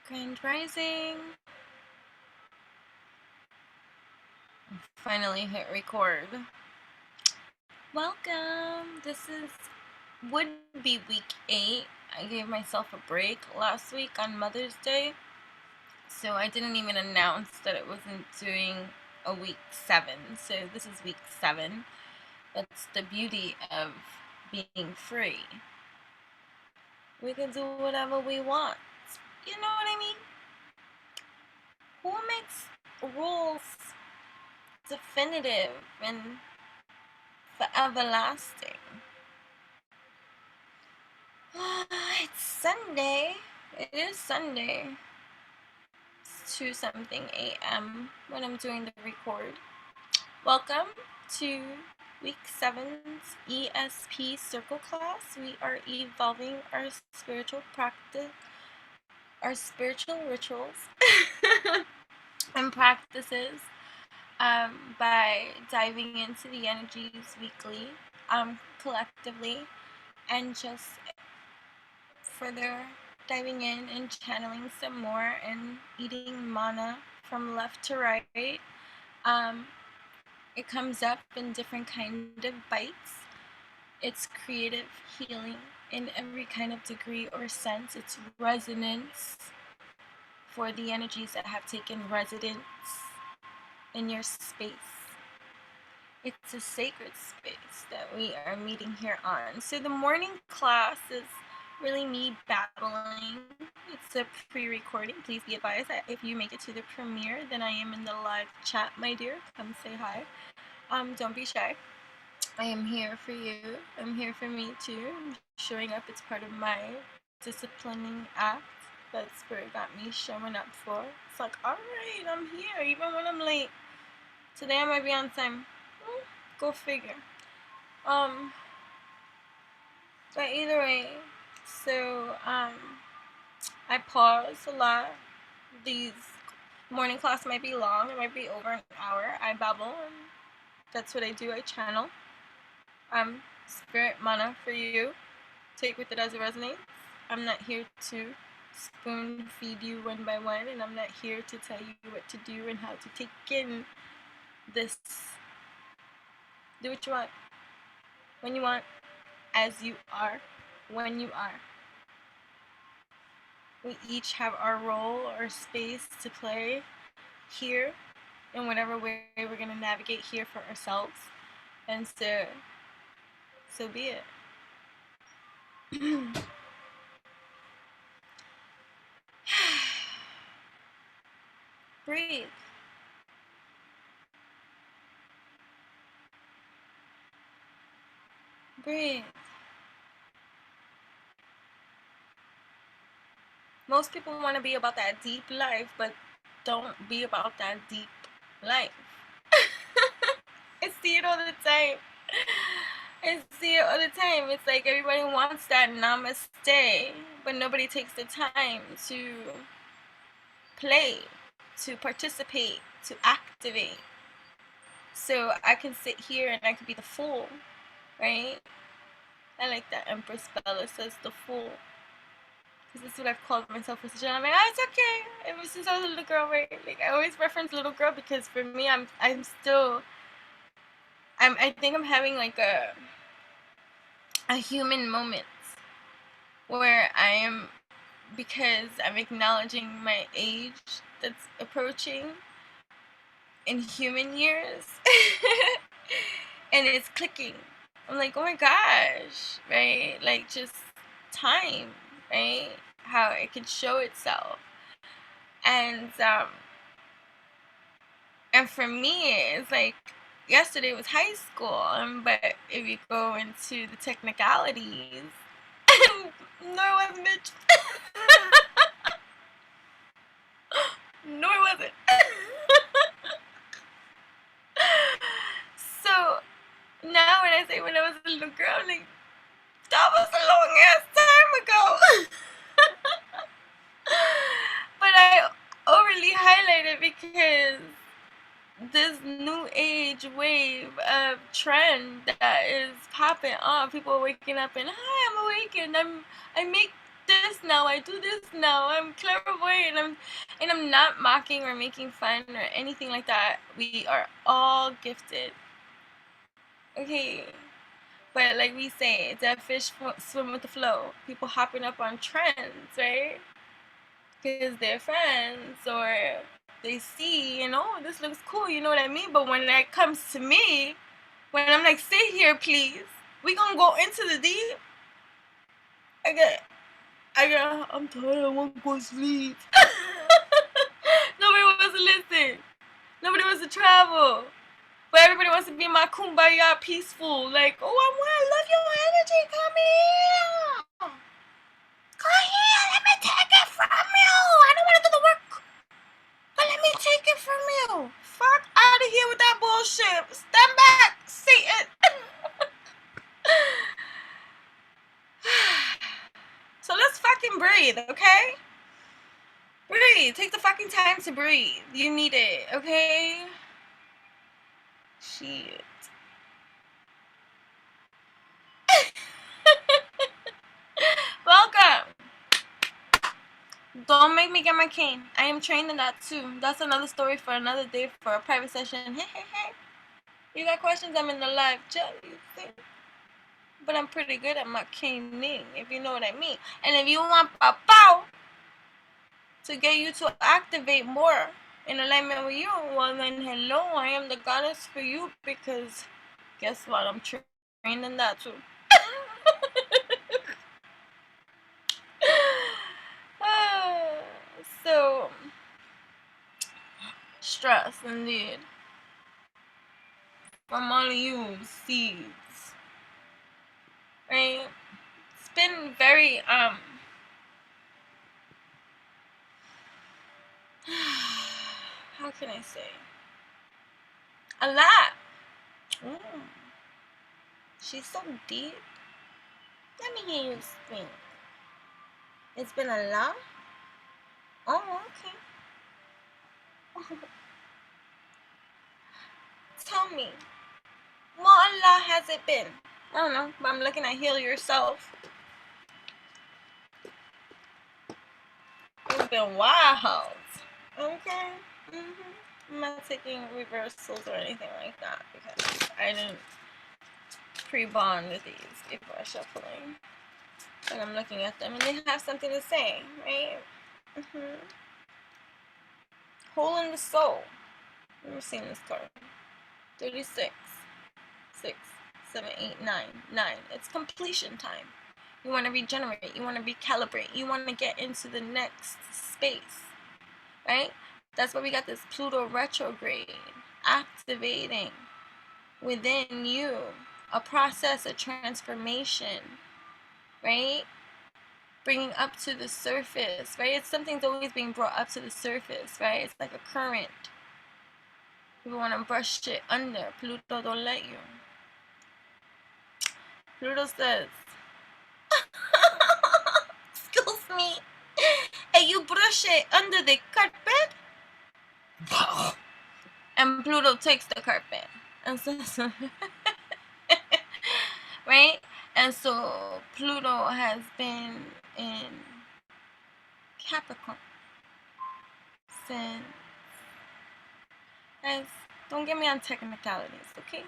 Grand Rising. Finally hit record. Welcome. This would be week 8. I gave myself a break last week on Mother's Day, so I didn't even announce that it wasn't doing a week 7. So this is week 7. That's the beauty of being free. We can do whatever we want. You know what I mean? Who makes rules definitive and for everlasting? It's Sunday. It is Sunday. It's 2-something a.m. when I'm doing the record. Welcome to week 7's ESP circle class. We are evolving our spiritual practice, our spiritual rituals and practices by diving into the energies weekly, collectively, and just further diving in and channeling some more and eating manna from left to right. It comes up in different kind of bites. It's creative healing in every kind of degree or sense. It's resonance for the energies that have taken residence in your space. It's a sacred space that we are meeting here on. So the morning class is really me babbling. It's a pre-recording. Please be advised that if you make it to the premiere, then I am in the live chat, my dear. Come say hi. Don't be shy. I am here for you. I'm here for me too. Showing up, it's part of my disciplining act that Spirit got me showing up for. It's like, alright, I'm here even when I'm late. Today I might be on time. Go figure. But either way, so I pause a lot. These morning class might be long. It might be over an hour. I babble, and that's what I do. I channel. Spirit mana for you. Take with it as it resonates. I'm not here to spoon feed you one by one, and I'm not here to tell you what to do and how to take in this. Do what you want, when you want, as you are, when you are. We each have our role or space to play here in whatever way we're going to navigate here for ourselves. And so be it. Breathe. Breathe. Most people want to be about that deep life, but don't be about that deep life. I see it all the time. It's like everybody wants that namaste, but nobody takes the time to play, to participate, to activate. So I can sit here and I could be the fool, right? I like that Empress Bella says the fool. Because this is what I've called myself for such a long time. It's okay. Ever since I was a little girl, right? Like I always reference little girl because for me, I think I'm having like a human moment where I am, because I'm acknowledging my age that's approaching in human years. And it's clicking. I'm like, oh my gosh, right? Like just time, right? How it can show itself. And for me, it's like yesterday was high school, but if you go into the technicalities, no, it wasn't, bitch. No, it wasn't. So now when I say when I was a little girl, I'm like, that was a long ass time ago. But I overly highlight it because this new age wave of trend that is popping off. People are waking up and, hi, I'm awakened. I make this now. I do this now. I'm clairvoyant. And I'm not mocking or making fun or anything like that. We are all gifted. Okay. But like we say, dead fish swim with the flow. People hopping up on trends, right? Because they're friends or they see, this looks cool, you know what I mean? But when that comes to me, when I'm like, stay here, please, we gonna go into the deep. I'm tired, I want to go sleep. Nobody wants to listen. Nobody wants to travel. But everybody wants to be my kumbaya peaceful. Like, oh, I love your energy. Come here. Come here. Let me take it from you. I don't want to do the work. But let me take it from you. Fuck out of here with that bullshit. Stand back, Satan. So let's fucking breathe, okay? Breathe. Take the fucking time to breathe. You need it, okay? Shit. Welcome. Don't make me get my cane. I am trained in that too. That's another story for another day for a private session. Hey. You got questions? I'm in the live chat, you think? But I'm pretty good at my caning, if you know what I mean. And if you want pow to get you to activate more in alignment with you, well then hello, I am the goddess for you, because guess what? I'm trained in that too. So, stress indeed. From all of you seeds. Right? It's been very, how can I say? A lot. She's so deep. Let me hear you speak. It's been a lot? Oh, okay. Tell me, what Allah has it been? I don't know, but I'm looking at Heal Yourself. It's been wild. Okay. I'm not taking reversals or anything like that because I didn't pre-bond with these before shuffling. And I'm looking at them and they have something to say, right? Hole in the soul. Never seen this card. 36. 6, 7, 8, 9. 9. It's completion time. You want to regenerate. You want to recalibrate. You want to get into the next space. Right? That's why we got this Pluto retrograde activating within you a process of transformation. Right? Bringing up to the surface. Right? It's something's always being brought up to the surface. Right? It's like a current. You want to brush it under. Pluto don't let you. Pluto says, excuse me, and you brush it under the carpet? And Pluto takes the carpet. And so, right? And so Pluto has been in Capricorn since, guys, don't get me on technicalities, okay?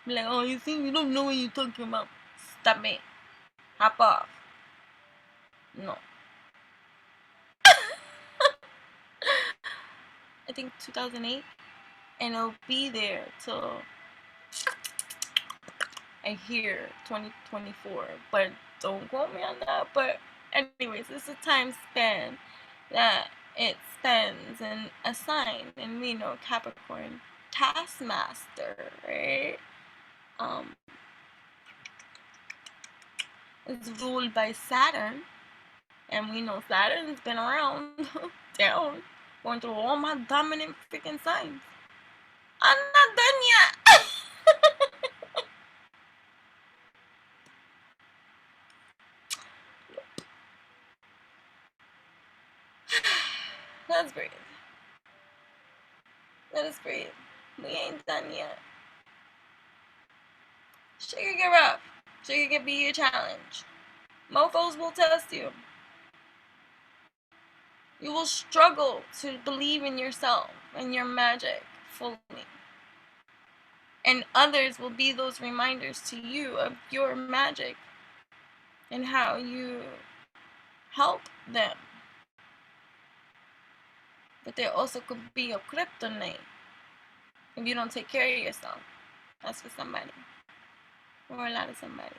Be like, oh, you think you don't know what you're talking about. Stop it. Hop off. No. I think 2008. And it'll be there till I hear 2024. But don't quote me on that. But anyways, it's a time span that it spends in a sign. And we know Capricorn, taskmaster, right? It's ruled by Saturn. And we know Saturn's been around down, going through all my dominant freaking signs. I'm not done yet. Let's breathe. Let us breathe. We ain't done yet. Shit could get rough. Shit could be a challenge. Mofos will test you. You will struggle to believe in yourself and your magic fully. And others will be those reminders to you of your magic and how you help them. But they also could be your kryptonite if you don't take care of yourself. That's for somebody. Or a lot of somebody's.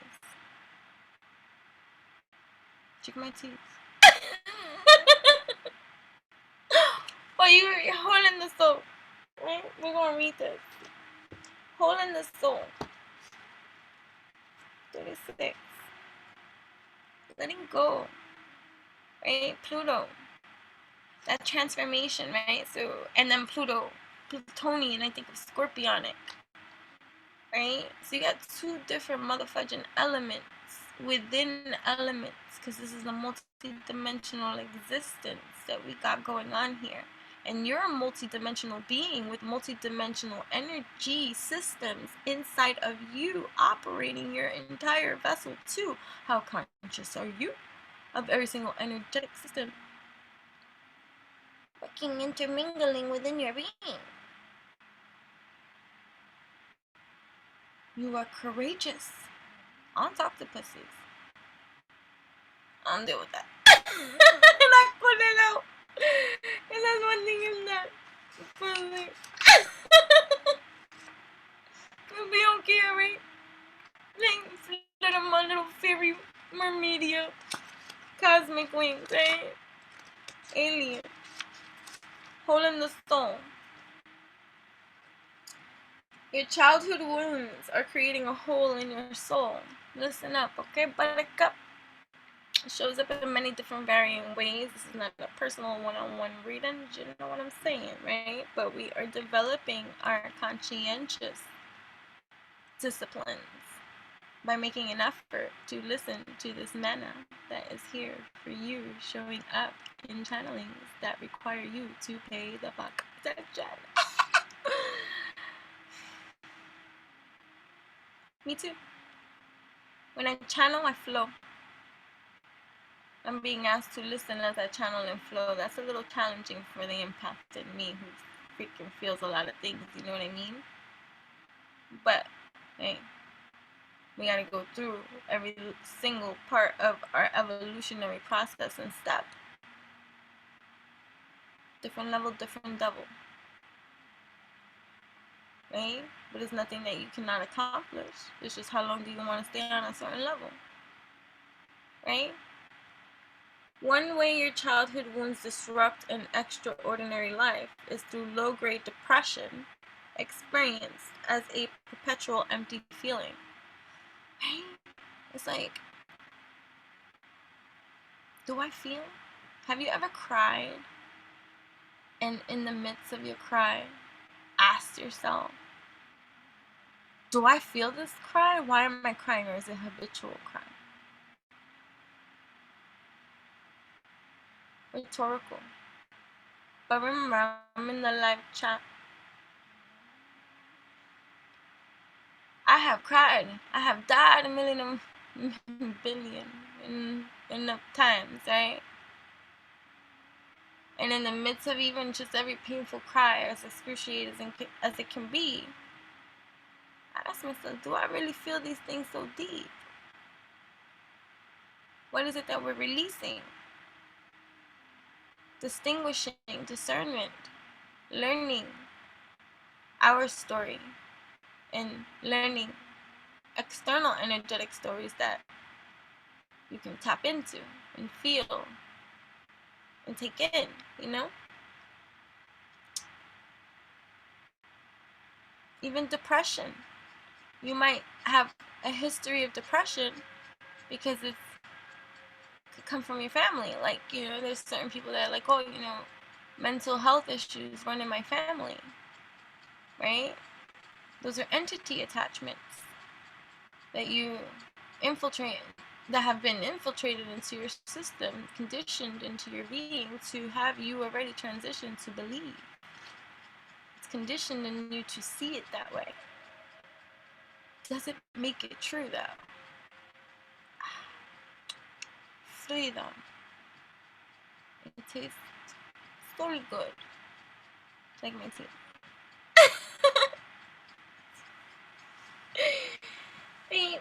Check my teeth. Well, you're holding the soul. Right? We're going to read this. Holding the soul. 36. Letting go. Right? Pluto. That transformation, right? So, and then Pluto. Plutonian, I think of Scorpionic. Right? So you got two different motherfucking elements within elements, because this is a multi-dimensional existence that we got going on here. And you're a multi-dimensional being with multi-dimensional energy systems inside of you, operating your entire vessel too. How conscious are you of every single energetic system working, intermingling within your being? You are courageous. On octopuses. I don't deal with that. And I put it out. And that's one thing I'm not. But we don't care, right? Like, little my little fairy mermaidia. Cosmic wings, right? Alien. Holding the stone. Your childhood wounds are creating a hole in your soul. Listen up, okay, buttercup? It shows up in many different varying ways. This is not a personal one-on-one reading, you know what I'm saying, right? But we are developing our conscientious disciplines by making an effort to listen to this manna that is here for you, showing up in channelings that require you to pay the fuck attention. Me too. When I channel, I flow. I'm being asked to listen as I channel and flow. That's a little challenging for the empath in me who freaking feels a lot of things, you know what I mean? But, hey, we gotta go through every single part of our evolutionary process and step. Different level, different devil. Right? But it's nothing that you cannot accomplish. It's just how long do you want to stay on a certain level. Right? One way your childhood wounds disrupt an extraordinary life is through low-grade depression experienced as a perpetual empty feeling. Right? It's like, do I feel? Have you ever cried and in the midst of your cry asked yourself, do I feel this cry? Why am I crying? Or is it habitual cry? Rhetorical. But remember, I'm in the live chat. I have cried. I have died a million billion enough times, right? And in the midst of even just every painful cry, as excruciating as it can be, I ask myself, do I really feel these things so deep? What is it that we're releasing? Distinguishing, discernment, learning our story, and learning external energetic stories that you can tap into and feel and take in, you know? Even depression. You might have a history of depression because it could come from your family. Like, you know, there's certain people that are like, oh, you know, mental health issues run in my family, right? Those are entity attachments that you infiltrate, that have been infiltrated into your system, conditioned into your being to have you already transitioned to believe. conditioned in you to see it that way. Doesn't make it true, though. Freedom. It tastes so good. Like my teeth. I mean,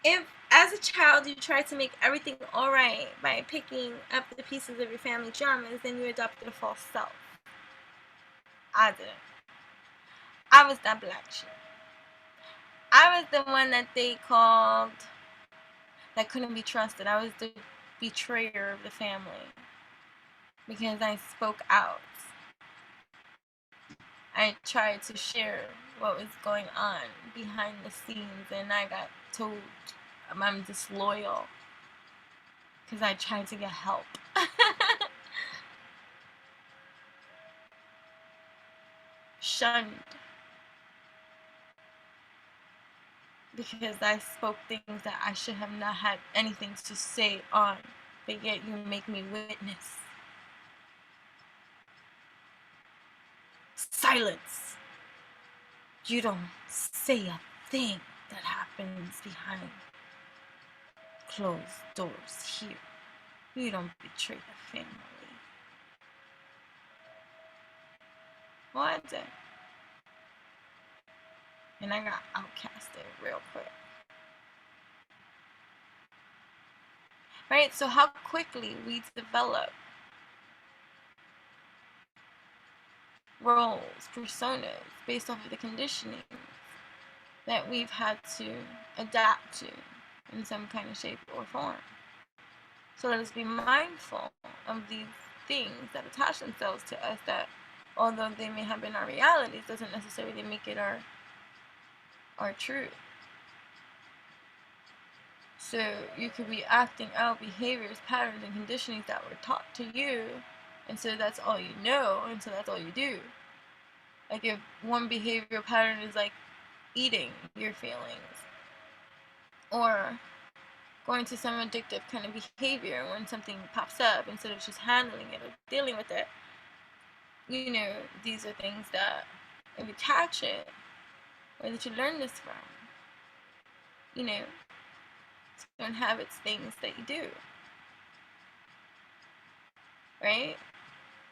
if as a child you tried to make everything alright by picking up the pieces of your family dramas, then you adopted a false self. I didn't. I was that black sheep. I was the one that they called that couldn't be trusted. I was the betrayer of the family because I spoke out. I tried to share what was going on behind the scenes, and I got told I'm disloyal because I tried to get help. Shunned because I spoke things that I should have not had anything to say on, but yet you make me witness. Silence. You don't say a thing that happens behind closed doors here. You don't betray the family. Well, I did. And I got outcasted real quick. Right? So how quickly we develop roles, personas, based off of the conditioning that we've had to adapt to in some kind of shape or form. So let us be mindful of these things that attach themselves to us that, although they may have been our realities, doesn't necessarily make it our truth. So you could be acting out behaviors, patterns, and conditionings that were taught to you, and so that's all you know, and so that's all you do. Like if one behavioral pattern is like eating your feelings, or going to some addictive kind of behavior when something pops up, instead of just handling it or dealing with it, you know, these are things that if you catch it, where did you learn this from? You know, certain habits, things that you do, right?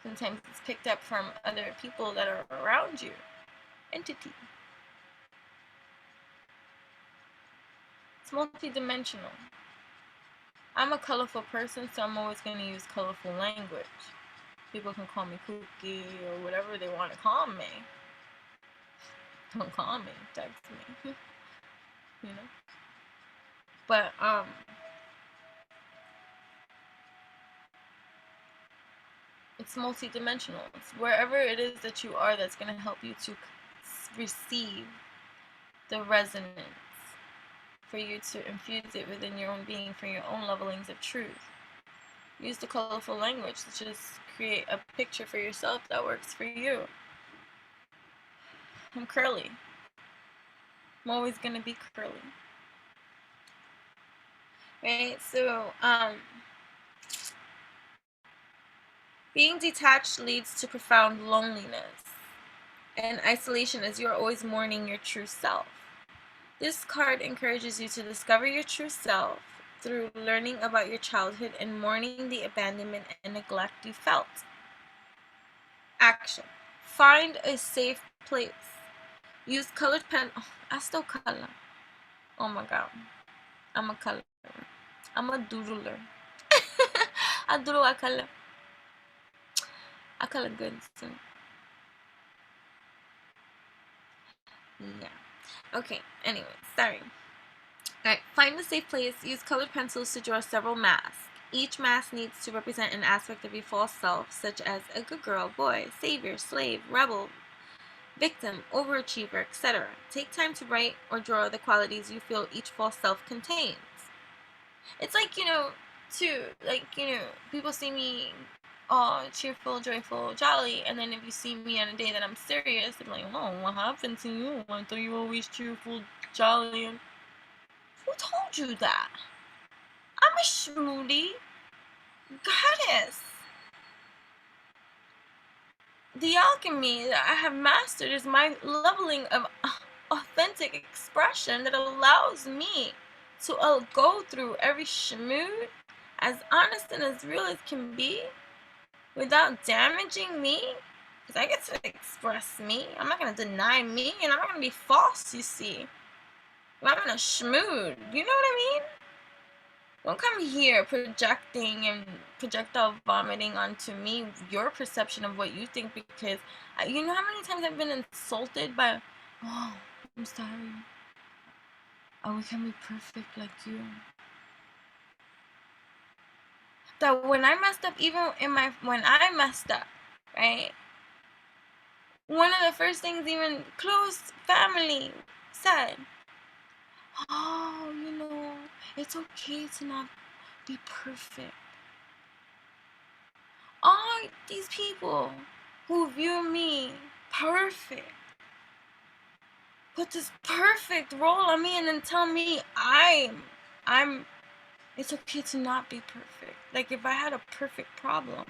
Sometimes it's picked up from other people that are around you, entity. It's multidimensional. I'm a colorful person, so I'm always going to use colorful language. People can call me kooky or whatever they want to call me. Don't call me, text me. You know? But, it's multidimensional. It's wherever it is that you are that's going to help you to receive the resonance, for you to infuse it within your own being for your own levelings of truth. Use the colorful language to just create a picture for yourself that works for you. I'm curly. I'm always going to be curly. Right? So, being detached leads to profound loneliness and isolation, as you're always mourning your true self. This card encourages you to discover your true self through learning about your childhood and mourning the abandonment and neglect you felt. Action. Find a safe place. Use colored pen. Oh, I still color. Oh my god. I'm a colorer. I'm a doodler. I doodle, I color. I color good too. Yeah. Okay, anyway, sorry. Alright, find a safe place. Use colored pencils to draw several masks. Each mask needs to represent an aspect of your false self, such as a good girl, boy, savior, slave, rebel, victim, overachiever, etc. Take time to write or draw the qualities you feel each false self contains. It's like, people see me all cheerful, joyful, jolly, and then if you see me on a day that I'm serious, they're like, oh, what happened to you? I thought you were always cheerful, jolly, and who told you that? I'm a schmoody goddess. the alchemy that I have mastered is my leveling of authentic expression that allows me to go through every schmood as honest and as real as can be without damaging me. Because I get to express me. I'm not going to deny me, and I'm not going to be false, you see. I'm not going to schmood. You know what I mean? Don't come here projecting and projectile vomiting onto me your perception of what you think, because you know how many times I've been insulted by, oh, I'm sorry. Oh, we can be perfect like you. That when I messed up, even when I messed up, right? One of the first things even close family said, oh, it's okay to not be perfect. All these people who view me perfect put this perfect role on me and then tell me it's okay to not be perfect. Like if I had a perfect problem.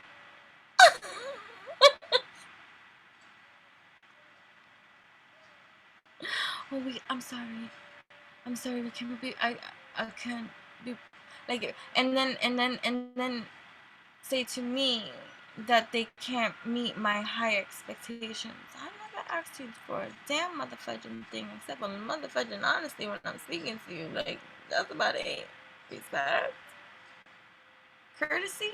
Oh, I'm sorry, we can't be, I can't be, like, and then say to me that they can't meet my high expectations. I never asked you for a damn motherfucking thing except for motherfucking honesty when I'm speaking to you. Like, that's about it. Respect. Courtesy.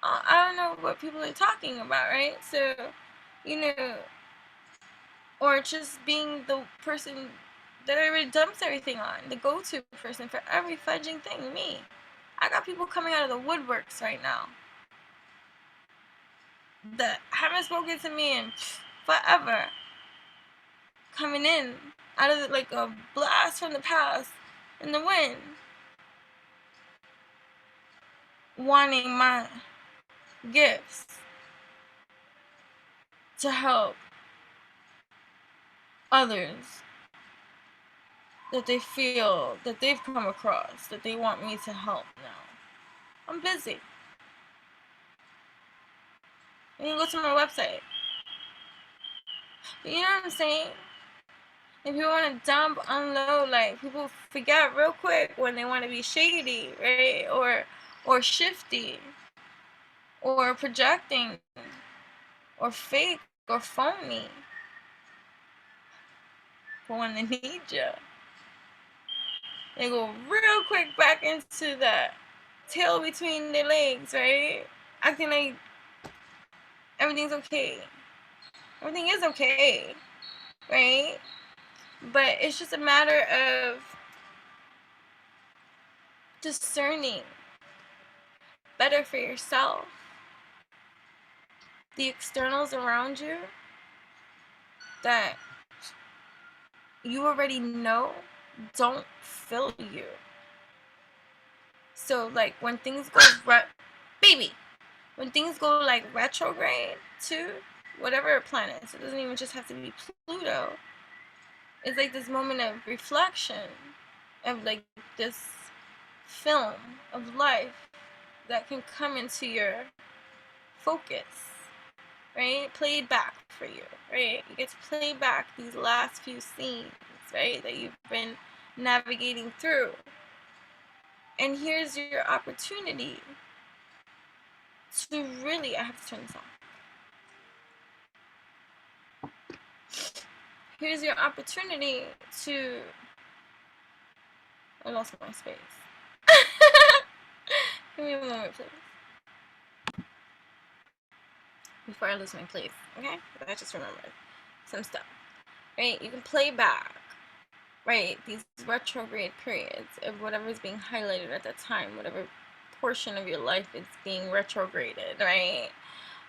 I don't know what people are talking about, right? So, you know, or just being the person that everybody dumps everything on, the go-to person for every fudging thing, me. I got people coming out of the woodworks right now that haven't spoken to me in forever, coming in out of like a blast from the past in the wind, wanting my gifts to help others that they feel that they've come across that they want me to help now. I'm busy. You can go to my website. But you know what I'm saying? If you want to dump, unload, like people forget real quick when they want to be shady, right? Or shifty, or projecting, or fake, or phony. But when they need you, they go real quick back into that tail between their legs, right? Acting like everything's okay. Everything is okay, right? But it's just a matter of discerning better for yourself the externals around you that you already know don't fill you. So like when things go when things go like retrograde to whatever planet, so it doesn't even just have to be Pluto, it's like this moment of reflection of like this film of life that can come into your focus, right? Played back for you, right? You get to play back these last few scenes, right, that you've been navigating through. And here's your opportunity to really, I have to turn this on. Here's your opportunity to, I lost my space. Give me a moment, please. Before I lose my place, okay? I just remembered some stuff, right? You can play back, right, these retrograde periods of whatever's being highlighted at that time, whatever portion of your life is being retrograded, right?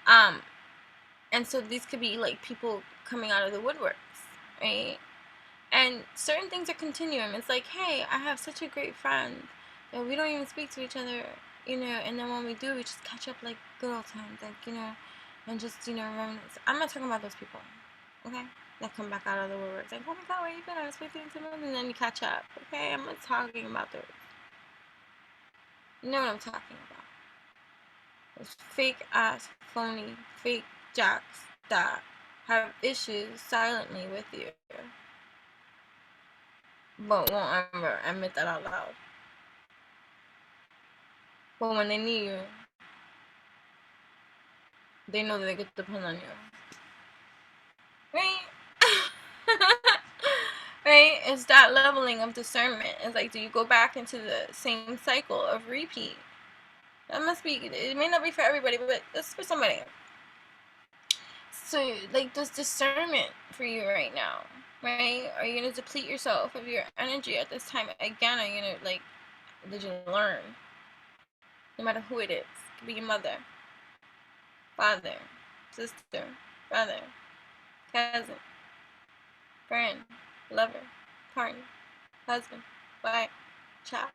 And so these could be like people coming out of the woodworks, right? And certain things are continuum. It's like, hey, I have such a great friend that we don't even speak to each other, and then when we do, we just catch up like good old times, like, and just, reminisce. I'm not talking about those people, okay? That come back out of the woodworks, like, oh my god, where you been? I was speaking to them, and then you catch up, okay? I'm not talking about those. You know what I'm talking about. Those fake ass, phony, fake jacks that have issues silently with you, but won't ever admit that out loud. But when they need you, they know that they could depend on you. Right? Right? It's that leveling of discernment. It's like, do you go back into the same cycle of repeat? That must be, it may not be for everybody, but it's for somebody. So, like, there's discernment for you right now, right? Are you going to deplete yourself of your energy at this time? Again, are you going to, like, did you learn? No matter who it is. It could be your mother, father, sister, brother, cousin, friend, lover, partner, husband, wife, child,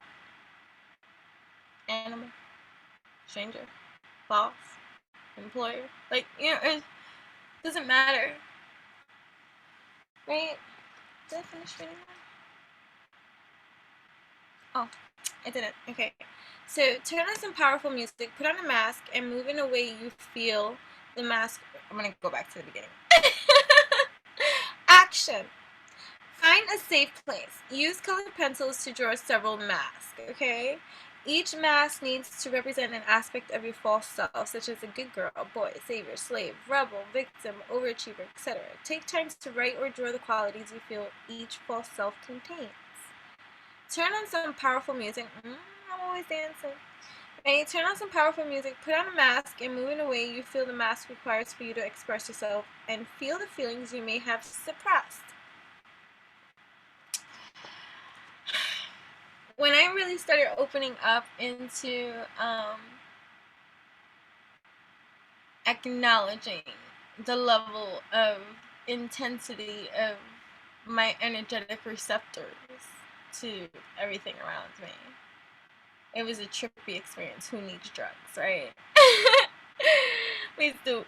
animal, stranger, boss, employer. Like, you know, it doesn't matter. Right? Did I finish reading that? Oh, I didn't. Okay. So, turn on some powerful music, put on a mask, and move in a way you feel the mask. I'm going to go back to the beginning. Action. Find a safe place. Use colored pencils to draw several masks, okay? Each mask needs to represent an aspect of your false self, such as a good girl, boy, savior, slave, rebel, victim, overachiever, etc. Take time to write or draw the qualities you feel each false self contains. Turn on some powerful music. I'm always dancing. Okay, turn on some powerful music, put on a mask, and move in a way you feel the mask requires for you to express yourself and feel the feelings you may have suppressed. When I really started opening up into acknowledging the level of intensity of my energetic receptors to everything around me, it was a trippy experience. Who needs drugs, right? Please do.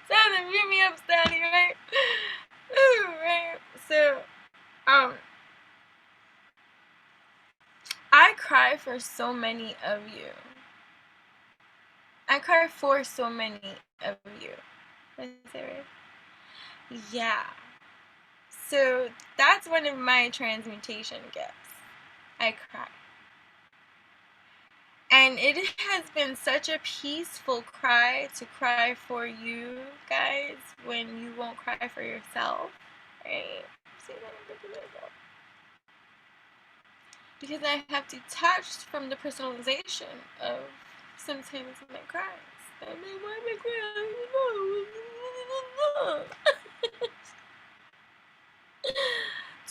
Sound beat me up, Stanley, right? Ooh, right. So, I cry for so many of you. I cry for so many of you. Is that right? Yeah. So that's one of my transmutation gifts. I cry. And it has been such a peaceful cry to cry for you guys when you won't cry for yourself. Right? See that? Because I have detached from the personalization of sometimes my cries. I mean, why am I crying?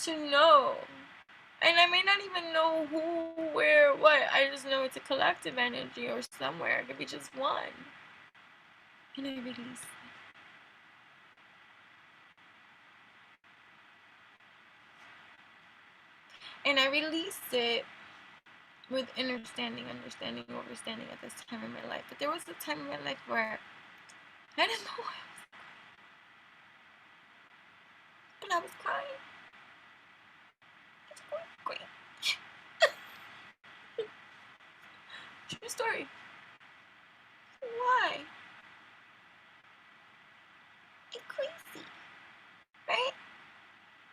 To know. And I may not even know who, where, what. I just know it's a collective energy or somewhere. It could be just one. And I release it. And I release it with understanding at this time in my life. But there was a time in my life where I didn't know why I was crying. It's great. True story. Why? It's crazy. Right?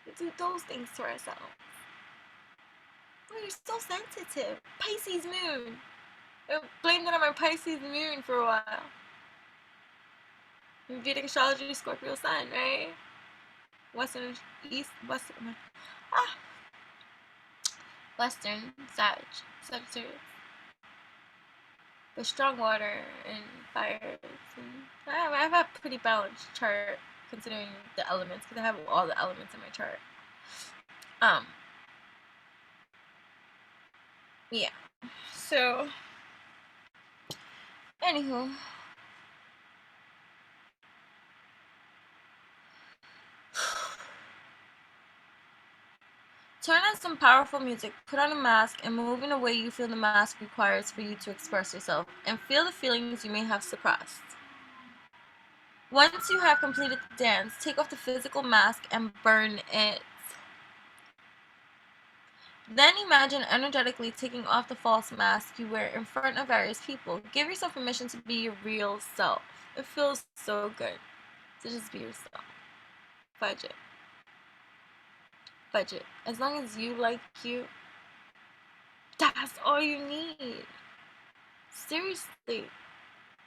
We do those things to ourselves. Oh, you're so sensitive. Pisces moon. I blamed it on my Pisces moon for a while. Vedic astrology, Scorpio sun, right? Western, Western, Sagittarius. But strong water and fires. And I have a pretty balanced chart considering the elements, because I have all the elements in my chart. Yeah. So, anywho. Turn on some powerful music, put on a mask, and move in a way you feel the mask requires for you to express yourself, and feel the feelings you may have suppressed. Once you have completed the dance, take off the physical mask and burn it. Then imagine energetically taking off the false mask you wear in front of various people. Give yourself permission to be your real self. It feels so good to just be yourself. Fudge it. Fudge it. As long as you like you, that's all you need. Seriously.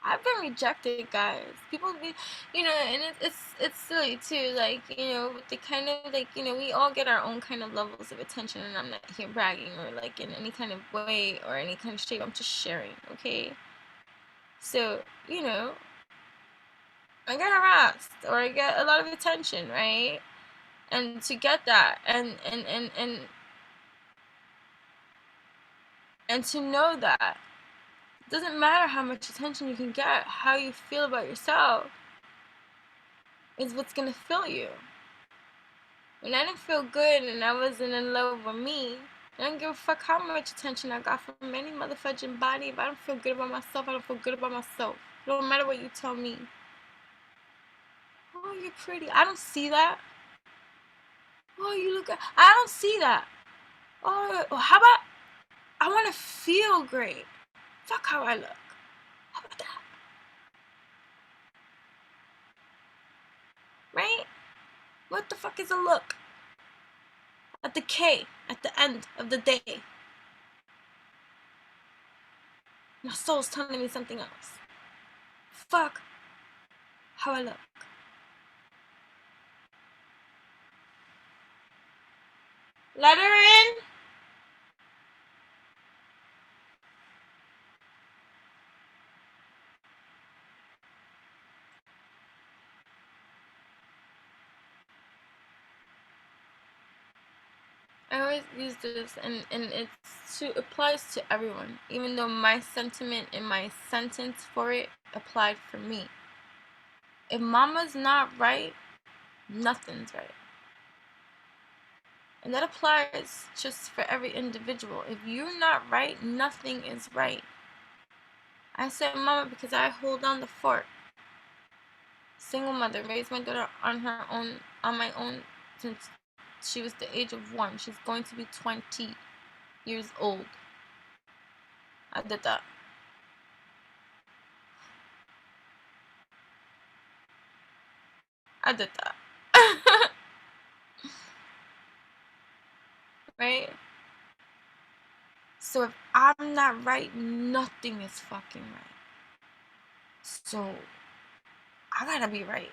I've been rejected, guys. People be, and it's silly too. Like, they kind of like, we all get our own kind of levels of attention, and I'm not here bragging or like in any kind of way or any kind of shape. I'm just sharing, okay? So, I get harassed or I get a lot of attention, right? And to get that, and to know that it doesn't matter how much attention you can get, how you feel about yourself is what's gonna fill you. When I didn't feel good and I wasn't in love with me, I don't give a fuck how much attention I got from any motherfucking body. If I don't feel good about myself, I don't feel good about myself. It don't matter what you tell me. Oh, you're pretty. I don't see that. Oh, you look good. I don't see that. Oh, how about I want to feel great. Fuck how I look. How about that? Right? What the fuck is a look? At the K, at the end of the day. My soul's telling me something else. Fuck how I look. Let her in. I always use this, and it applies to everyone, even though my sentiment and my sentence for it applied for me. If mama's not right, nothing's right. And that applies just for every individual. If you're not right, nothing is right. I said mama because I hold down the fort. Single mother, raised my daughter on my own since she was the age of 1. She's going to be 20 years old. I did that. I did that. Right? So if I'm not right, nothing is fucking right. So I gotta be right.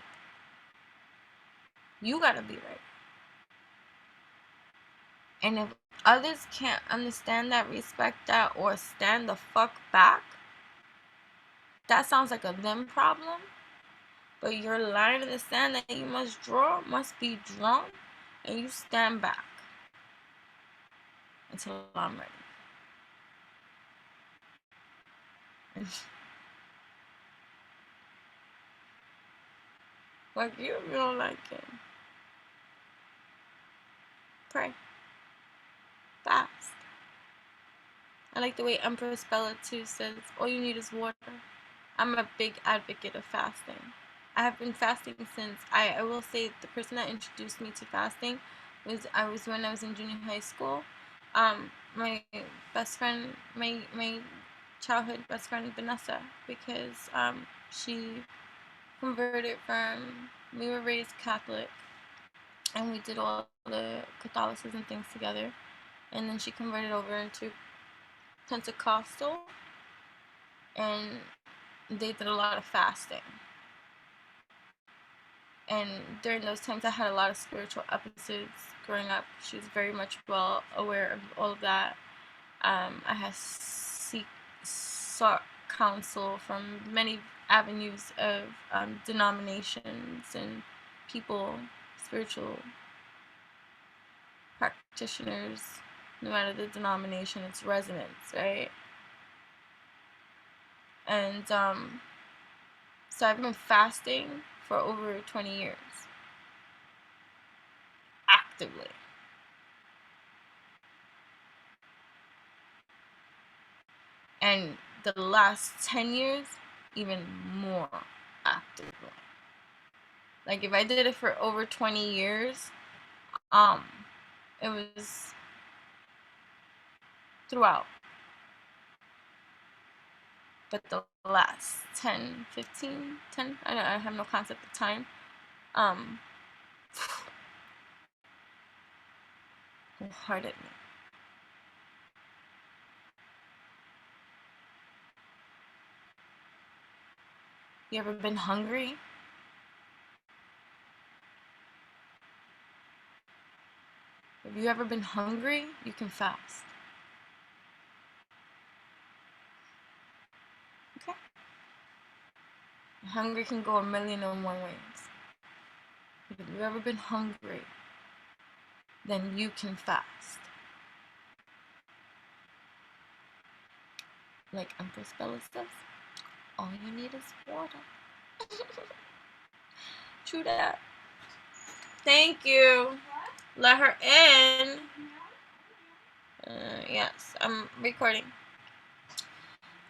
You gotta be right. And if others can't understand that, respect that, or stand the fuck back, that sounds like a them problem. But your line in the sand that you must draw must be drawn, and you stand back until I'm ready. Like you don't like it. Pray. Fast. I like the way Empress Bella too says, all you need is water. I'm a big advocate of fasting. I have been fasting since I will say the person that introduced me to fasting was when I was in junior high school. My best friend, my childhood best friend Vanessa, because she converted from, we were raised Catholic and we did all the Catholicism things together, and then she converted over into Pentecostal, and they did a lot of fasting. And during those times, I had a lot of spiritual episodes growing up. She was very much well aware of all of that. I had sought counsel from many avenues of denominations and people, spiritual practitioners. No matter the denomination, it's resonance, right? And so I've been fasting for over 20 years. Actively. And the last 10 years, even more actively. Like if I did it for over 20 years, it was throughout. But the last 10, 15, 10, I have no concept of time. Wholeheartedly. You ever been hungry? Have you ever been hungry? You can fast. Okay? Hunger can go a million and one ways. If you've ever been hungry, then you can fast. Like Empress Bella says, all you need is water. True that. Thank you. Let her in. Yes, I'm recording.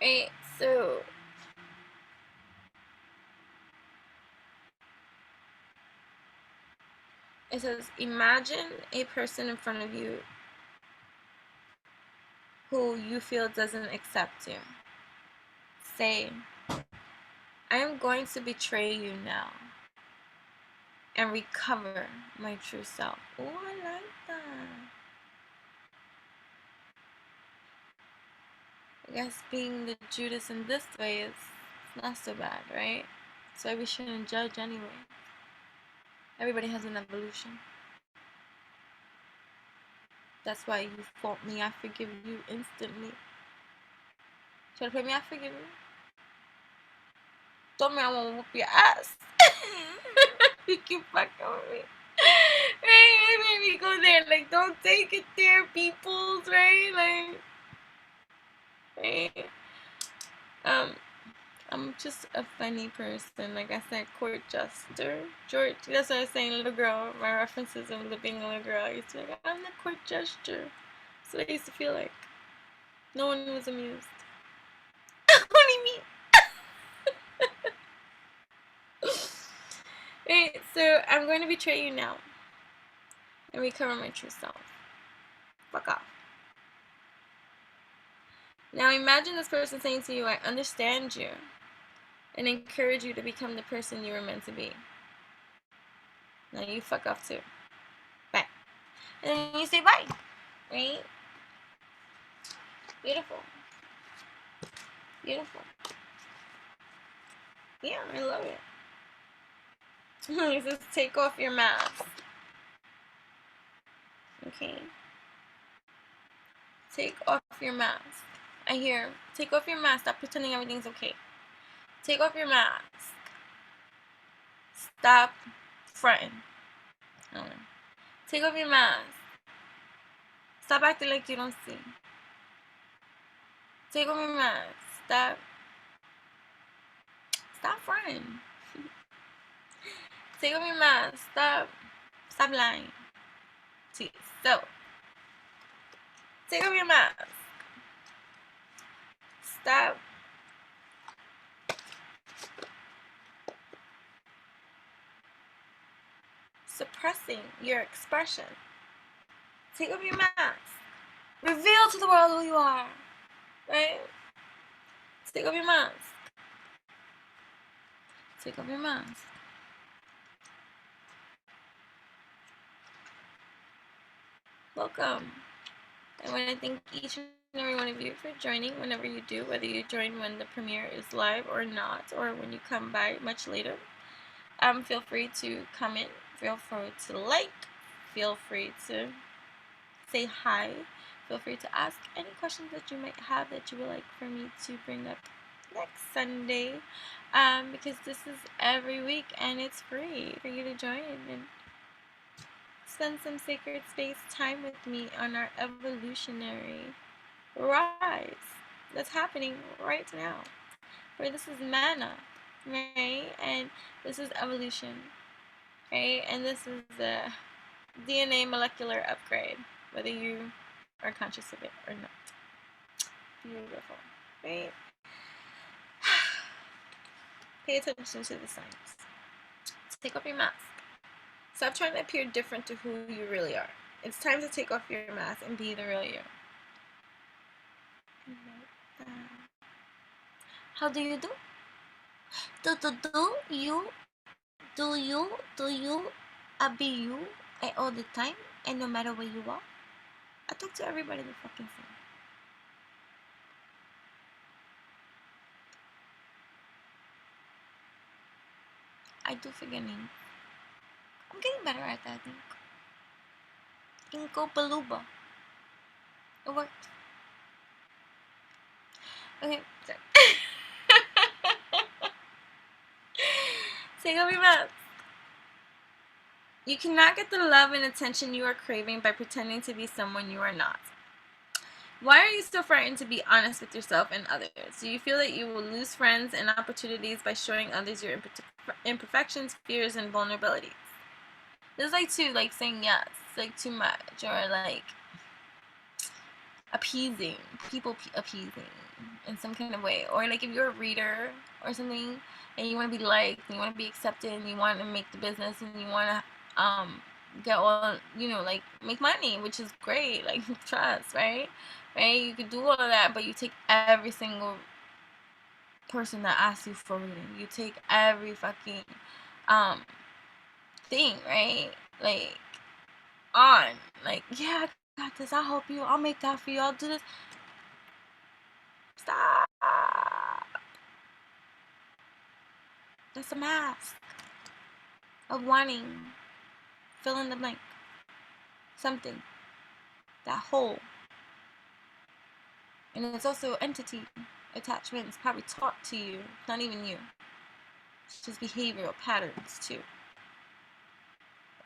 Right, so it says, imagine a person in front of you who you feel doesn't accept you. Say, I am going to betray you now and recover my true self. Oh, I like that. I guess being the Judas in this way is not so bad, right? So we shouldn't judge anyway. Everybody has an evolution. That's why you fault me, I forgive you instantly. Try to play me, I forgive you. Told me I won't whoop your ass. You keep fucking with me. Right? Maybe go there. Like, don't take it there, peoples, right? Like, right? I'm just a funny person. Like I said, court jester. George, that's what I was saying, little girl. My references of being a little girl. I used to be like, I'm the court jester. That's what I used to feel like. No one was amused. What do you mean? Right, so I'm going to betray you now and recover my true self. Fuck off. Now imagine this person saying to you, I understand you, and encourage you to become the person you were meant to be. Now you fuck off too. Bye. And then you say bye. Right? Beautiful. Beautiful. Yeah, I love it. It says take off your mask. Okay. Take off your mask. I hear, take off your mask. Stop pretending everything's okay. Take off your mask. Stop fronting. I don't know. Take off your mask. Stop acting like you don't see. Take off your mask. Stop fronting. Take off your mask. Stop lying. See, so take off your mask. Stop suppressing your expression. Take off your mask. Reveal to the world who you are. Right? Take off your mask. Take off your mask. Welcome. I want to thank each and every one of you for joining whenever you do, whether you join when the premiere is live or not, or when you come by much later. Feel free to comment, feel free to like, feel free to say hi, feel free to ask any questions that you might have that you would like for me to bring up next Sunday, because this is every week and it's free for you to join and spend some sacred space time with me on our evolutionary rise that's happening right now. Where this is MANNA, right? And this is evolution, right? And this is the DNA molecular upgrade, whether you are conscious of it or not. Beautiful, right? Pay attention to the signs. Take off your mask. Stop trying to appear different to who you really are. It's time to take off your mask and be the real you. How do you do? Do you? I be you all the time, and no matter where you are. I talk to everybody the fucking same. I do forget names. I'm getting better at that, I think. Inko Baluba. It worked. Okay, sorry. Take off your mask. You cannot get the love and attention you are craving by pretending to be someone you are not. Why are you so frightened to be honest with yourself and others? Do you feel that you will lose friends and opportunities by showing others your imperfections, fears, and vulnerabilities? This is like too, like saying yes, like too much, or like appeasing, people appeasing in some kind of way. Or like if you're a reader or something and you want to be liked and you want to be accepted and you want to make the business and you want to get all, like make money, which is great, like trust, right? You could do all of that, but you take every single person that asks you for reading. You take every fucking thing, right? Like on, like, yeah, I got this, I'll help you, I'll make that for you, I'll do this. Stop. That's a mask of wanting, fill in the blank, something, that whole. And it's also entity attachment is probably taught to you, not even you. It's just behavioral patterns too.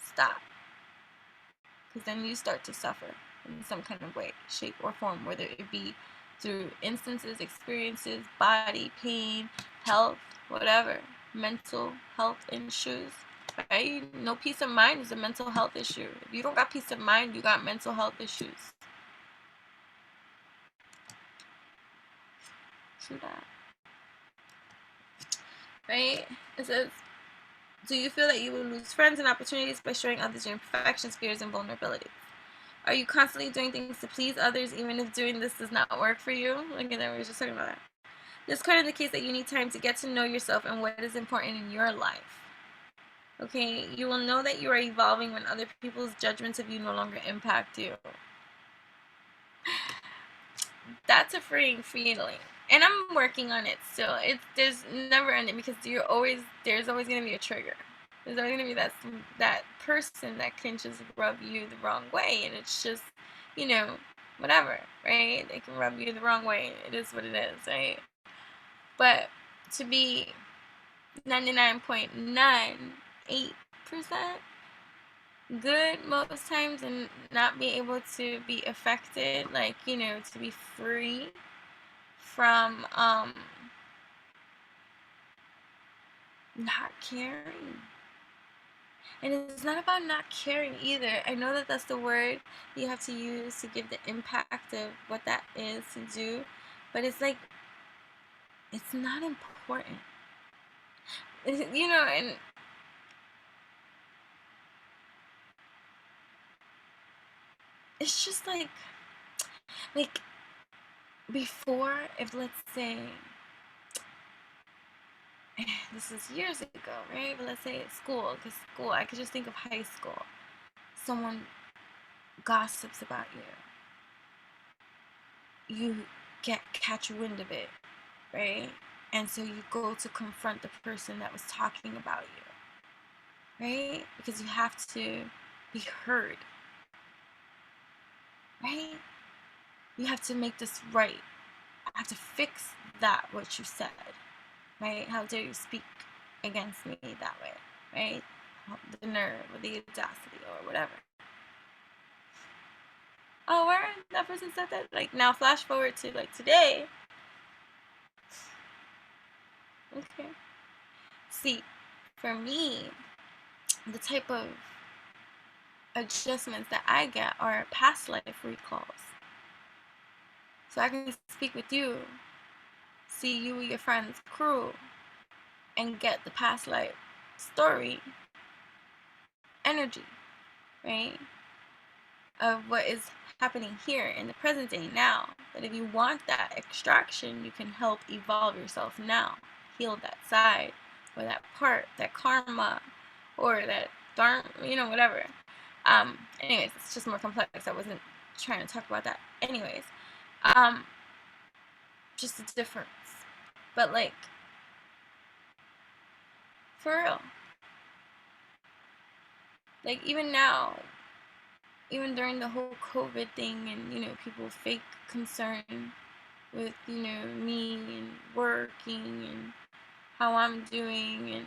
Stop. Because then you start to suffer in some kind of way, shape, or form, whether it be through instances, experiences, body, pain, health, whatever, mental health issues, right? No peace of mind is a mental health issue. If you don't got peace of mind, you got mental health issues. True that. Right? It says, do you feel that you will lose friends and opportunities by showing others your imperfections, fears, and vulnerabilities? Are you constantly doing things to please others, even if doing this does not work for you? Like, we were just talking about that. This card indicates that you need time to get to know yourself and what is important in your life. Okay, you will know that you are evolving when other people's judgments of you no longer impact you. That's a freeing feeling, and I'm working on it still. There's never ending because there's always gonna be a trigger. There's always gonna be that person that can just rub you the wrong way, and it's just, whatever, right? They can rub you the wrong way. It is what it is, right? But to be 99.98% good most times and not be able to be affected, like, to be free from not caring. And it's not about not caring either. I know that that's the word you have to use to give the impact of what that is to do, but it's like, it's not important. And it's just like before, if let's say, this is years ago, right? But let's say it's school, because school, I could just think of high school. Someone gossips about you. You catch wind of it, right? And so you go to confront the person that was talking about you, right? Because you have to be heard, right? You have to make this right. I have to fix that, what you said, right? How dare you speak against me that way, right? The nerve or the audacity or whatever. Oh, where that person said that? Like, now flash forward to like today. Okay. See, for me, the type of adjustments that I get are past life recalls. So I can speak with you, see you and your friend's crew, and get the past life story, energy, right? Of what is happening here in the present day now. But if you want that extraction, you can help evolve yourself now. Heal that side, or that part, that karma, or that dharma, whatever. Anyways, it's just more complex. I wasn't trying to talk about that. Anyways, just a difference. But like, for real. Like, even now, even during the whole COVID thing and, people fake concern with, me and working and how I'm doing and,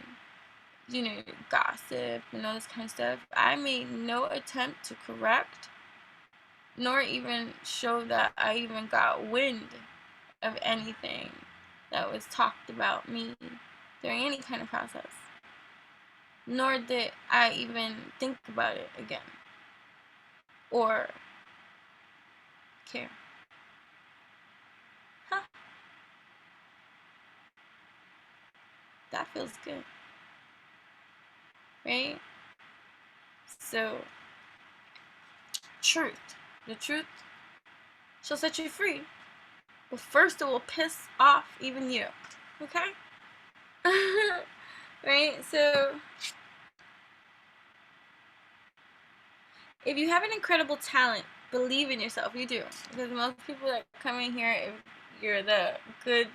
gossip and all this kind of stuff, I made no attempt to correct nor even show that I even got wind of anything that was talked about me during any kind of process. Nor did I even think about it again or care. Huh? That feels good. Right? So, truth. The truth shall set you free. But first it will piss off even you. Okay? Right? So, if you have an incredible talent, believe in yourself. You do. Because most people that come in here, if you're the good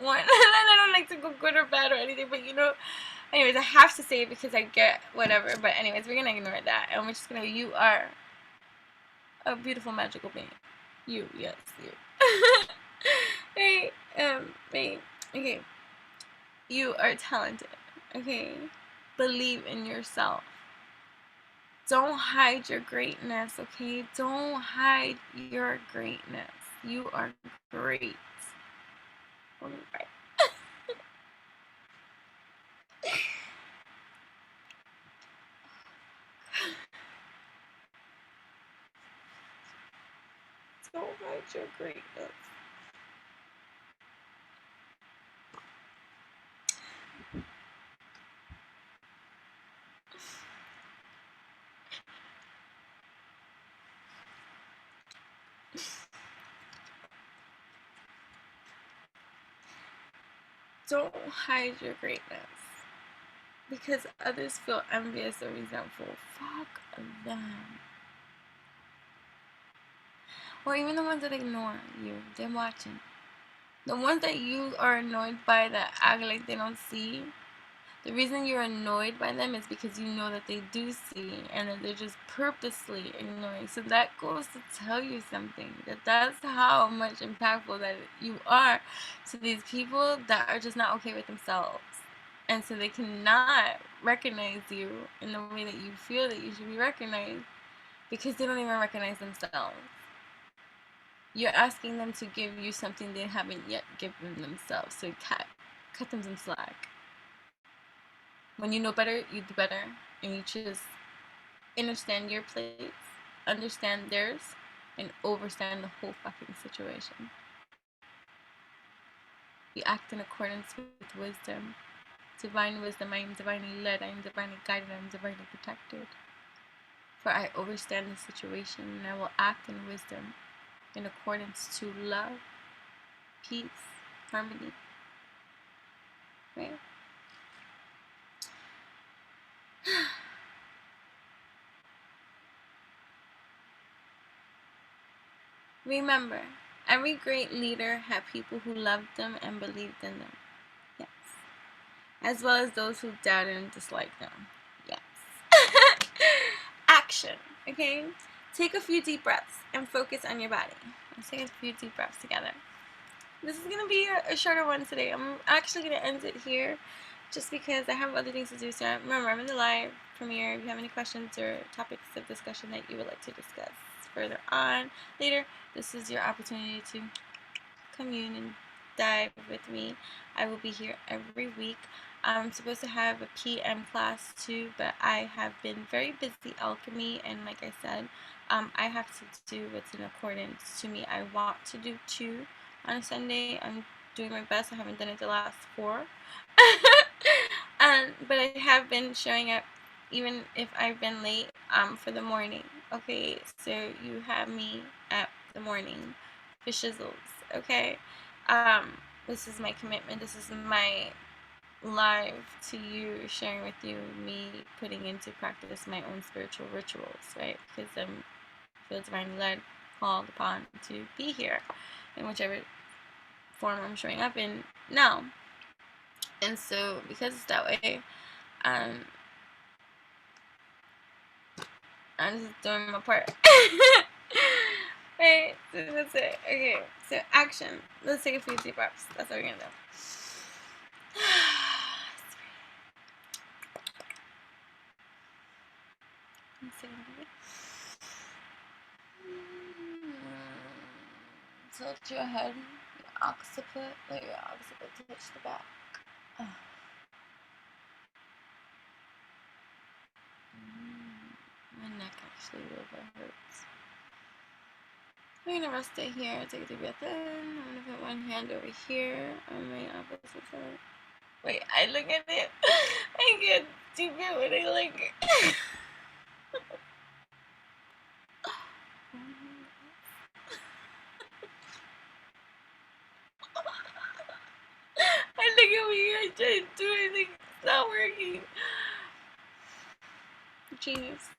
one, and I don't like to go good or bad or anything, but anyways, I have to say it because I get whatever. But anyways, we're going to ignore that. And we're just going to, you are a beautiful, magical being. You, yes, you. Right? Right. Okay. You are talented. Okay? Believe in yourself. Don't hide your greatness, okay? Don't hide your greatness. You are great. All right. Don't hide your greatness. Don't hide your greatness. Because others feel envious or resentful. Fuck them. Or even the ones that ignore you. They're watching. The ones that you are annoyed by that act like they don't see. The reason you're annoyed by them is because you know that they do see and that they're just purposely ignoring. So that goes to tell you something. That's how much impactful that you are to these people that are just not okay with themselves. And so they cannot recognize you in the way that you feel that you should be recognized because they don't even recognize themselves. You're asking them to give you something they haven't yet given themselves. So cut them some slack. When you know better, you do better. And you just understand your place, understand theirs, and overstand the whole fucking situation. You act in accordance with wisdom. Divine wisdom, I am divinely led, I am divinely guided, I am divinely protected. For I overstand the situation and I will act in wisdom in accordance to love, peace, harmony. Right? Remember, every great leader had people who loved them and believed in them. Yes. As well as those who doubted and disliked them. Yes. Action. Okay? Take a few deep breaths and focus on your body. Let's take a few deep breaths together. This is going to be a shorter one today. I'm actually going to end it here just because I have other things to do. So remember, I'm in the live premiere. If you have any questions or topics of discussion that you would like to discuss further on later, this is your opportunity to commune and dive with me. I will be here every week. I'm supposed to have a PM class too, but I have been very busy alchemy, and like I said, I have to do what's in accordance to me. I want to do 2 on a Sunday. I'm doing my best. I haven't done it the last 4. But I have been showing up even if I've been late for the morning. Okay, so you have me at the morning for shizzles. Okay, um, this is my commitment. This is my live to you, sharing with you me putting into practice my own spiritual rituals, right? Because I'm feel divinely led, called upon to be here in whichever form I'm showing up in now. And so because it's that way, um, I'm just doing my part. Right, so that's it. Okay, so action. Let's take a few deep breaths. That's what we're gonna do. Tilt your head, your occiput, let your occiput touch the back. My neck actually really hurts. We're gonna rest it here. Take a deep breath in. I'm gonna put one hand over here on my opposite side. Wait, I look at it. I get stupid when I look. I look at me. I try to do anything. It's not working. Genius.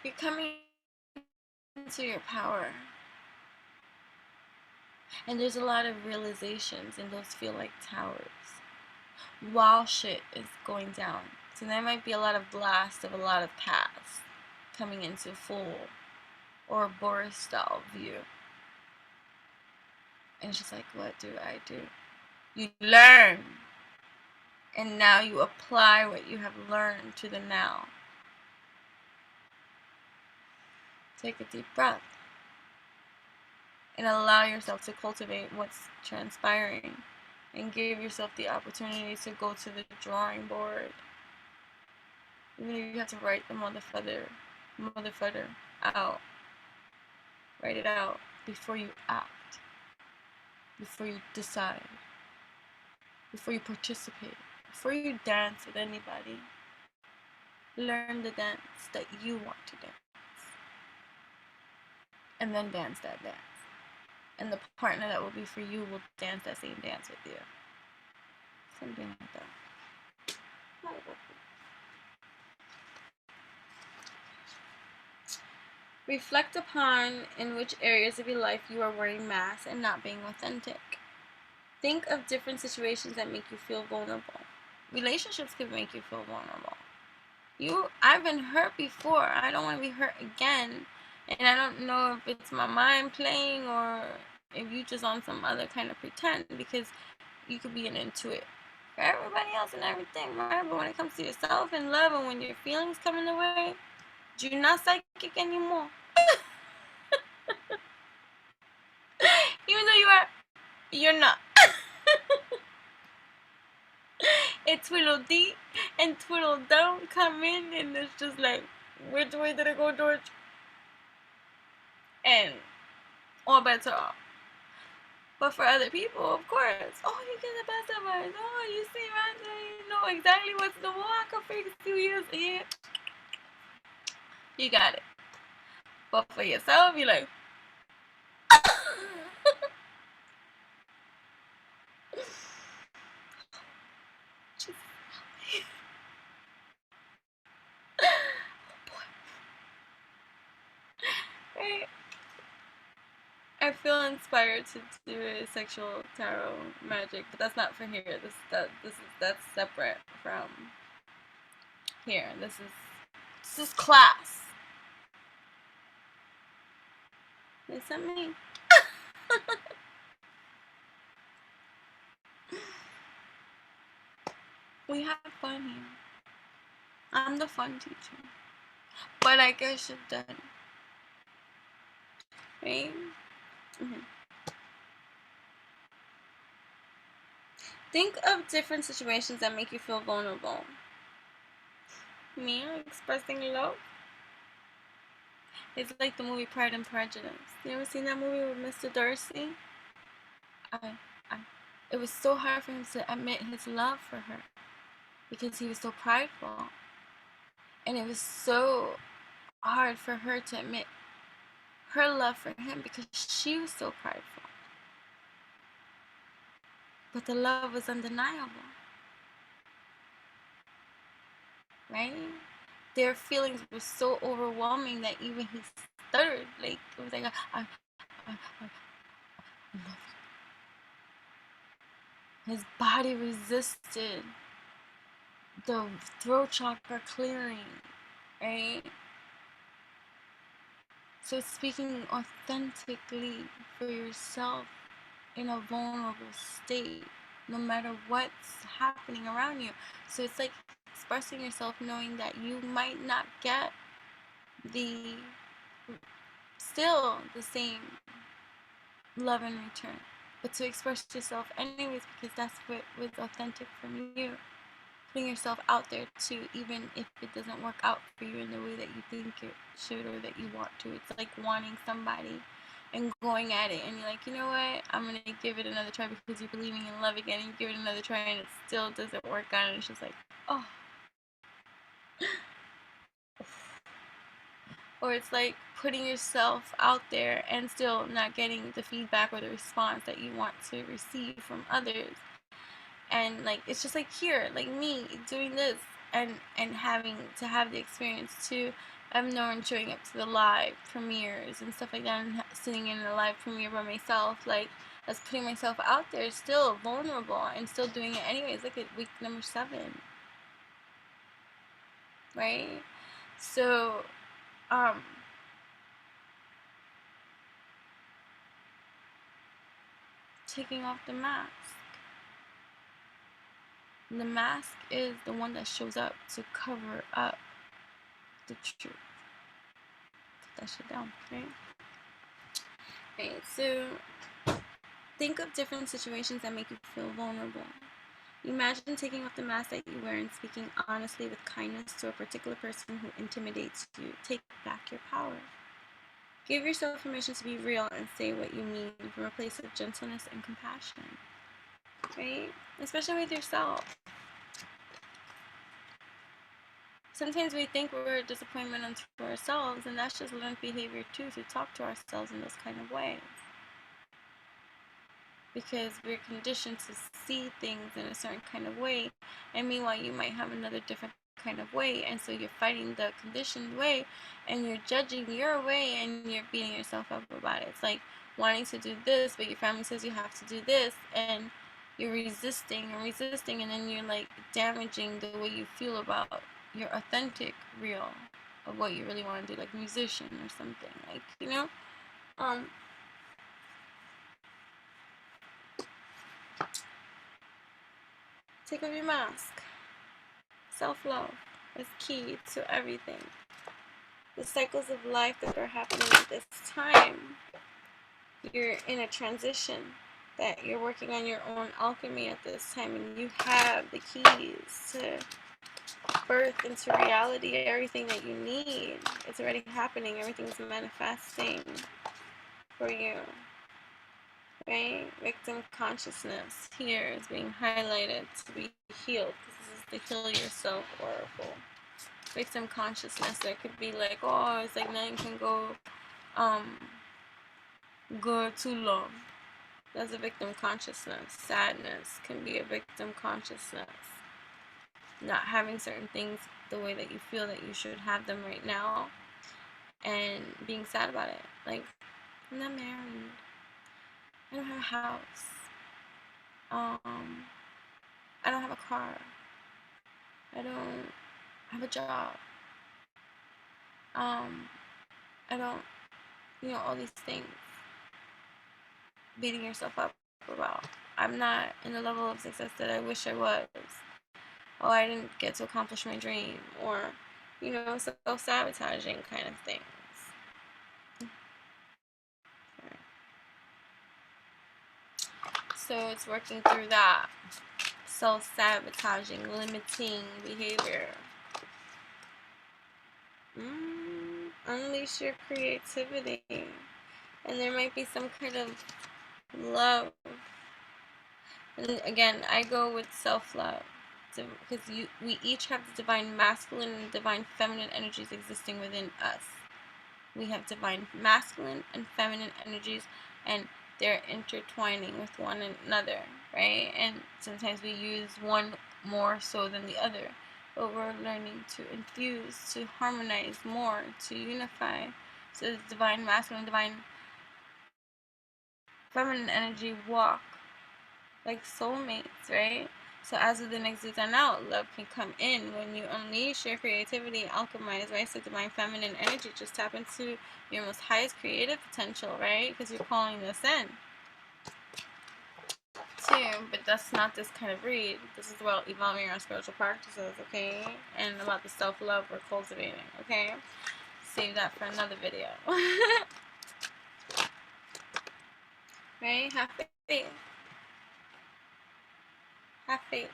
You're coming into your power. And there's a lot of realizations, and those feel like towers while shit is going down. So there might be a lot of blast of a lot of paths coming into full or Boris style view. And it's just like, what do I do? You learn. And now you apply what you have learned to the now. Take a deep breath. And allow yourself to cultivate what's transpiring. And give yourself the opportunity to go to the drawing board. Even if you have to write the motherfucker out. Write it out before you act. Before you decide. Before you participate. Before you dance with anybody. Learn the dance that you want to dance. And then dance that dance. And the partner that will be for you will dance that same dance with you. Something like that. Reflect upon in which areas of your life you are wearing masks and not being authentic. Think of different situations that make you feel vulnerable. Relationships can make you feel vulnerable. I've been hurt before. I don't want to be hurt again. And I don't know if it's my mind playing or if you just on some other kind of pretend, because you could be an intuit for everybody else and everything, right? But when it comes to yourself and love and when your feelings come in the way, you're not psychic anymore. Even though you are, you're not. And Tweedledee and Tweedledum come in and it's just like, which way did it go, George? And all bets are off. But for other people, of course, oh, you get the best of us. Oh, you see right there, you know exactly what's the walk of fix 2 years in. You got it. But for yourself, you're like, right? I feel inspired to do a sexual tarot magic, but that's not for here. That's separate from here. This is class. They sent me. We have fun here. I'm the fun teacher, but I guess you're done. Right? Mm-hmm. Think of different situations that make you feel vulnerable. Me expressing love. It's like the movie Pride and Prejudice. You ever seen that movie with Mr. Darcy? I, I, it was so hard for him to admit his love for her because he was so prideful. And it was so hard for her to admit her love for him because she was so prideful. But the love was undeniable. Right? Their feelings were so overwhelming that even he stuttered. Like, it was like, I love you. His body resisted the throat chakra clearing, right? So speaking authentically for yourself in a vulnerable state, no matter what's happening around you. So it's like expressing yourself knowing that you might not get still the same love in return, but to express yourself anyways because that's what was authentic from you. Putting yourself out there too, even if it doesn't work out for you in the way that you think it should or that you want to. It's like wanting somebody and going at it and you're like, you know what, I'm gonna give it another try because you're believing in love again, and you give it another try and it still doesn't work out, and it's just like, oh. Or it's like putting yourself out there and still not getting the feedback or the response that you want to receive from others. And like it's just like here, like me doing this and having to have the experience too of knowing showing up to the live premieres and stuff like that, and sitting in a live premiere by myself, like that's putting myself out there, still vulnerable and still doing it anyways, like at week number 7, right? So taking off the mask. And the mask is the one that shows up to cover up the truth. Put that shit down, right? Right, so think of different situations that make you feel vulnerable. Imagine taking off the mask that you wear and speaking honestly with kindness to a particular person who intimidates you. Take back your power. Give yourself permission to be real and say what you mean from a place of gentleness and compassion. Right? Especially with yourself. Sometimes we think we're a disappointment unto ourselves, and that's just learned behavior too, to talk to ourselves in those kind of ways. Because we're conditioned to see things in a certain kind of way, and meanwhile you might have another different kind of way, and so you're fighting the conditioned way and you're judging your way and you're beating yourself up about it. It's like wanting to do this, but your family says you have to do this, and you're resisting and resisting, and then you're like damaging the way you feel about your authentic real of what you really want to do, like musician or something, like, you know. Take off your mask. Self-love is key to everything. The cycles of life that are happening at this time, you're in a transition, that you're working on your own alchemy at this time, and you have the keys to birth into reality everything that you need. It's already happening. Everything's manifesting for you, right? Victim consciousness here is being highlighted to be healed. This is the Heal Yourself Oracle. Victim consciousness, that could be like, oh, it's like nothing can go too long. That's a victim consciousness. Sadness can be a victim consciousness. Not having certain things the way that you feel that you should have them right now, and being sad about it. Like, I'm not married. I don't have a house. I don't have a car. I don't have a job. I don't, all these things. Beating yourself up about. I'm not in the level of success that I wish I was. Oh, I didn't get to accomplish my dream, or, self-sabotaging kind of things. So it's working through that. self-sabotaging, limiting behavior. Unleash your creativity. And there might be some kind of love. And again, I go with self-love. Because we each have the divine masculine and divine feminine energies existing within us. We have divine masculine and feminine energies, and they're intertwining with one another, right? And sometimes we use one more so than the other, but we're learning to infuse, to harmonize more, to unify. So the divine masculine, divine feminine energy walk like soulmates, right? So as within exudes and out, love can come in when you unleash your creativity, alchemize, right? So divine feminine energy, just tap into your most highest creative potential, right? Because you're calling this in too. But that's not this kind of read. This is about evolving our spiritual practices, okay? And about the self-love we're cultivating, okay? Save that for another video. Right? Have faith. Have faith.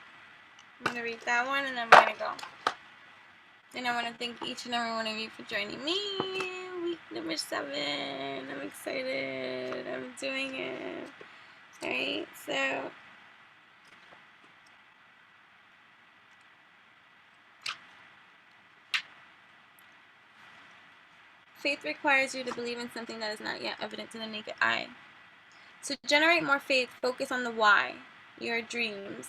I'm going to read that one and then we're going to go. And I want to thank each and every one of you for joining me. Week number 7. I'm excited. I'm doing it. Alright, so faith requires you to believe in something that is not yet evident to the naked eye. To generate more faith, focus on the why, your dreams,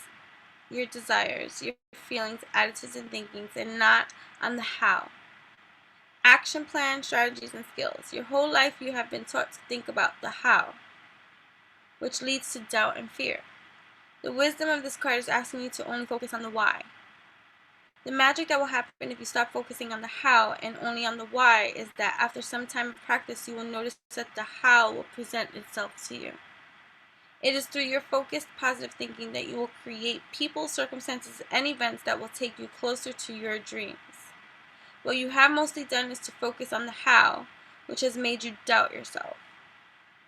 your desires, your feelings, attitudes, and thinkings, and not on the how. Action plan, strategies, and skills. Your whole life you have been taught to think about the how, which leads to doubt and fear. The wisdom of this card is asking you to only focus on the why. The magic that will happen if you stop focusing on the how and only on the why is that after some time of practice, you will notice that the how will present itself to you. It is through your focused, positive thinking that you will create people, circumstances, and events that will take you closer to your dreams. What you have mostly done is to focus on the how, which has made you doubt yourself.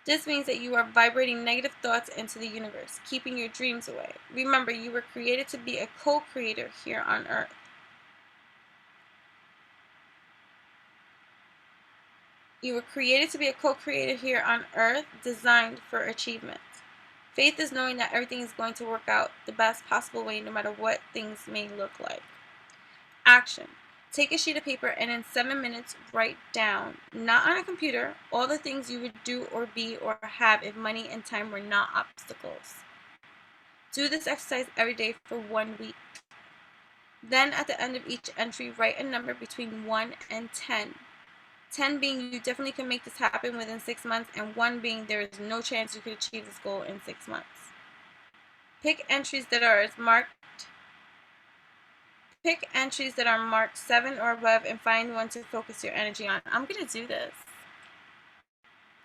This means that you are vibrating negative thoughts into the universe, keeping your dreams away. Remember, you were created to be a co-creator here on Earth. You were created to be a co-creator here on Earth, designed for achievement. Faith is knowing that everything is going to work out the best possible way, no matter what things may look like. Action. Take a sheet of paper and in 7 minutes write down, not on a computer, all the things you would do or be or have if money and time were not obstacles. Do this exercise every day for 1 week. Then at the end of each entry, write a number between 1 and 10. 10 being you definitely can make this happen within 6 months, and 1 being there is no chance you could achieve this goal in 6 months. Pick entries that are marked 7 or above and find one to focus your energy on. I'm going to do this.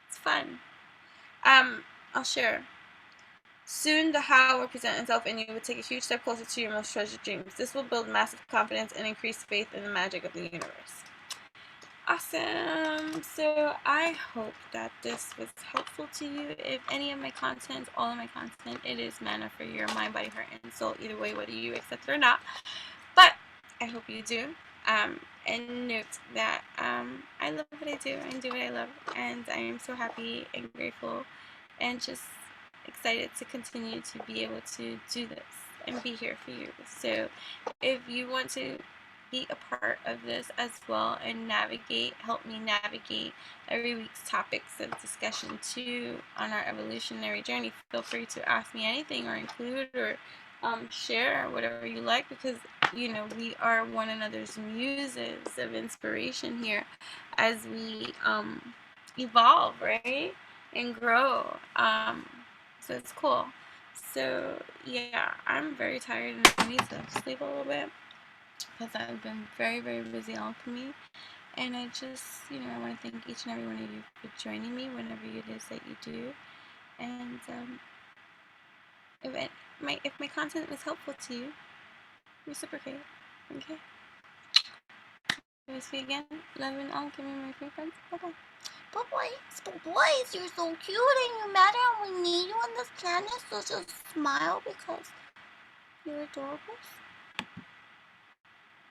It's fun. I'll share. Soon the how will present itself and you will take a huge step closer to your most treasured dreams. This will build massive confidence and increase faith in the magic of the universe. Awesome. So I hope that this was helpful to you. If any of my content, all of my content, it is manna for your mind, body, heart, and soul. Either way, whether you accept it or not. But I hope you do. And note that I love what I do. I do what I love. And I am so happy and grateful and just excited to continue to be able to do this and be here for you. So if you want to be a part of this as well and help me navigate every week's topics of discussion too on our evolutionary journey, feel free to ask me anything or include or share whatever you like, because we are one another's muses of inspiration here as we evolve, right, and grow. So it's cool. So yeah, I'm very tired and I need to sleep a little bit because I've been very, very busy alchemy. And I just, I want to thank each and every one of you for joining me whenever it is that you do. And if my content was helpful to you, reciprocate. Okay? We'll see you again. Love and alchemy, my friends. Bye-bye. Boys, you're so cute and you matter and we need you on this planet, so just smile because You're adorable.